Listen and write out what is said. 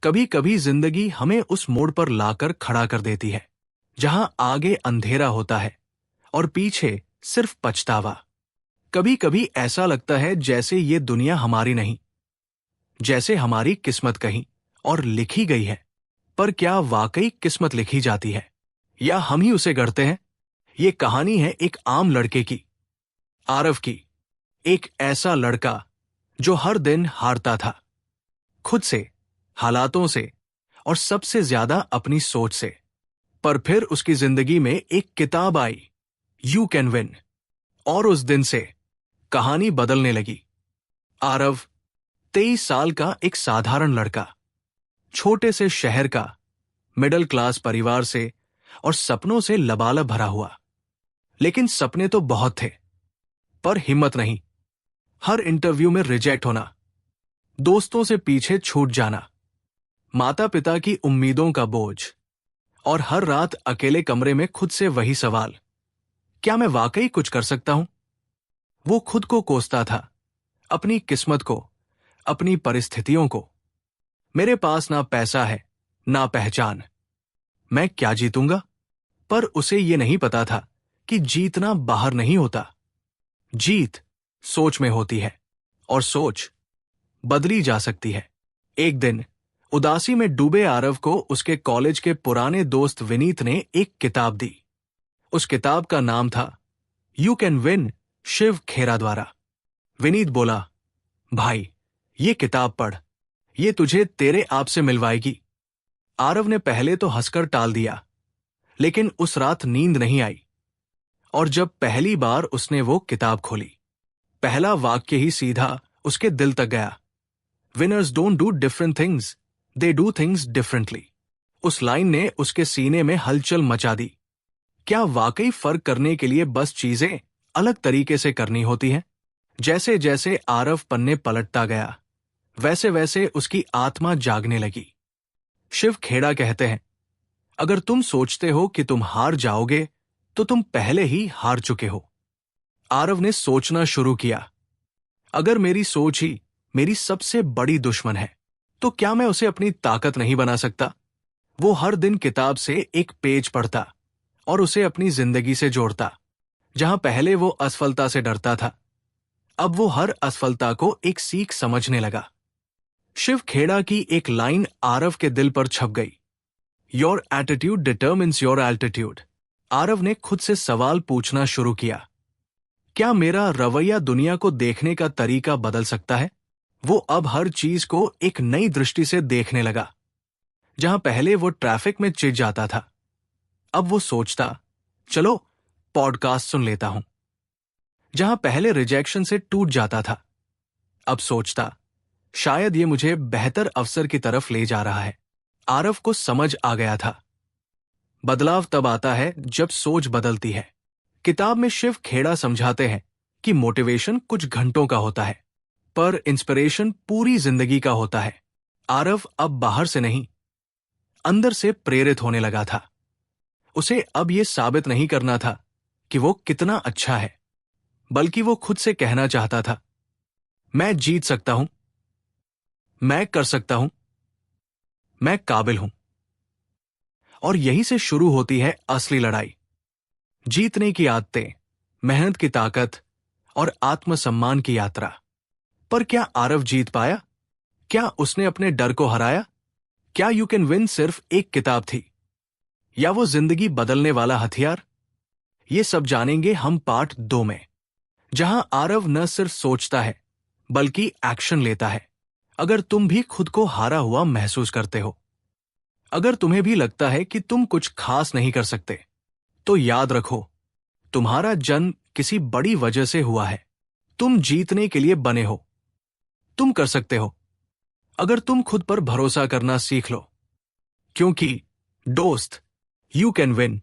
कभी कभी जिंदगी हमें उस मोड़ पर लाकर खड़ा कर देती है जहां आगे अंधेरा होता है और पीछे सिर्फ पछतावा। कभी कभी ऐसा लगता है जैसे ये दुनिया हमारी नहीं, जैसे हमारी किस्मत कहीं और लिखी गई है। पर क्या वाकई किस्मत लिखी जाती है या हम ही उसे गढ़ते हैं? ये कहानी है एक आम लड़के की, आरव की। एक ऐसा लड़का जो हर दिन हारता था, खुद से, हालातों से और सबसे ज्यादा अपनी सोच से। पर फिर उसकी जिंदगी में एक किताब आई, यू कैन विन, और उस दिन से कहानी बदलने लगी। आरव 23 साल का एक साधारण लड़का, छोटे से शहर का, मिडिल क्लास परिवार से और सपनों से लबालब भरा हुआ। लेकिन सपने तो बहुत थे, पर हिम्मत नहीं। हर इंटरव्यू में रिजेक्ट होना, दोस्तों से पीछे छूट जाना, माता पिता की उम्मीदों का बोझ, और हर रात अकेले कमरे में खुद से वही सवाल, क्या मैं वाकई कुछ कर सकता हूं? वो खुद को कोसता था, अपनी किस्मत को, अपनी परिस्थितियों को। मेरे पास ना पैसा है, ना पहचान, मैं क्या जीतूंगा? पर उसे ये नहीं पता था कि जीतना बाहर नहीं होता, जीत सोच में होती है, और सोच बदली जा सकती है। एक दिन उदासी में डूबे आरव को उसके कॉलेज के पुराने दोस्त विनीत ने एक किताब दी। उस किताब का नाम था यू कैन विन, शिव खेरा द्वारा। विनीत बोला, भाई ये किताब पढ़, ये तुझे तेरे आप से मिलवाएगी। आरव ने पहले तो हंसकर टाल दिया, लेकिन उस रात नींद नहीं आई। और जब पहली बार उसने वो किताब खोली, पहला वाक्य ही सीधा उसके दिल तक गया। Winners don't do different things, they do things differently. उस लाइन ने उसके सीने में हलचल मचा दी। क्या वाकई फर्क करने के लिए बस चीजें अलग तरीके से करनी होती हैं? जैसे जैसे आरव पन्ने पलटता गया, वैसे वैसे उसकी आत्मा जागने लगी। शिव खेड़ा कहते हैं, अगर तुम सोचते हो कि तुम हार जाओगे तो तुम पहले ही हार चुके हो। आरव ने सोचना शुरू किया, अगर मेरी सोच ही मेरी सबसे बड़ी दुश्मन है तो क्या मैं उसे अपनी ताकत नहीं बना सकता? वो हर दिन किताब से एक पेज पढ़ता और उसे अपनी जिंदगी से जोड़ता। जहां पहले वो असफलता से डरता था, अब वो हर असफलता को एक सीख समझने लगा। शिव खेड़ा की एक लाइन आरव के दिल पर छप गई, your attitude determines your altitude. Aarav ने खुद से सवाल पूछना शुरू किया, क्या मेरा रवैया दुनिया को देखने का तरीका बदल सकता है? वो अब हर चीज को एक नई दृष्टि से देखने लगा। जहां पहले वो ट्रैफिक में चिढ़ जाता था, अब वो सोचता, चलो पॉडकास्ट सुन लेता हूं। जहां पहले रिजेक्शन से टूट जाता था, अब सोचता, शायद ये मुझे बेहतर अवसर की तरफ ले जा रहा है। आरव को समझ आ गया था, बदलाव तब आता है जब सोच बदलती है। किताब में शिव खेड़ा समझाते हैं कि मोटिवेशन कुछ घंटों का होता है, पर इंस्पिरेशन पूरी जिंदगी का होता है। आरव अब बाहर से नहीं, अंदर से प्रेरित होने लगा था। उसे अब यह साबित नहीं करना था कि वो कितना अच्छा है, बल्कि वो खुद से कहना चाहता था, मैं जीत सकता हूं, मैं कर सकता हूं, मैं काबिल हूं। और यहीं से शुरू होती है असली लड़ाई। जीतने की आदतें, मेहनत की ताकत और आत्मसम्मान की यात्रा। पर क्या आरव जीत पाया? क्या उसने अपने डर को हराया? क्या यू कैन विन सिर्फ एक किताब थी, या वो जिंदगी बदलने वाला हथियार? ये सब जानेंगे हम पार्ट 2 में, जहां आरव न सिर्फ सोचता है बल्कि एक्शन लेता है। अगर तुम भी खुद को हारा हुआ महसूस करते हो, अगर तुम्हें भी लगता है कि तुम कुछ खास नहीं कर सकते, तो याद रखो, तुम्हारा जन्म किसी बड़ी वजह से हुआ है। तुम जीतने के लिए बने हो, तुम कर सकते हो, अगर तुम खुद पर भरोसा करना सीख लो। क्योंकि दोस्त, यू कैन विन।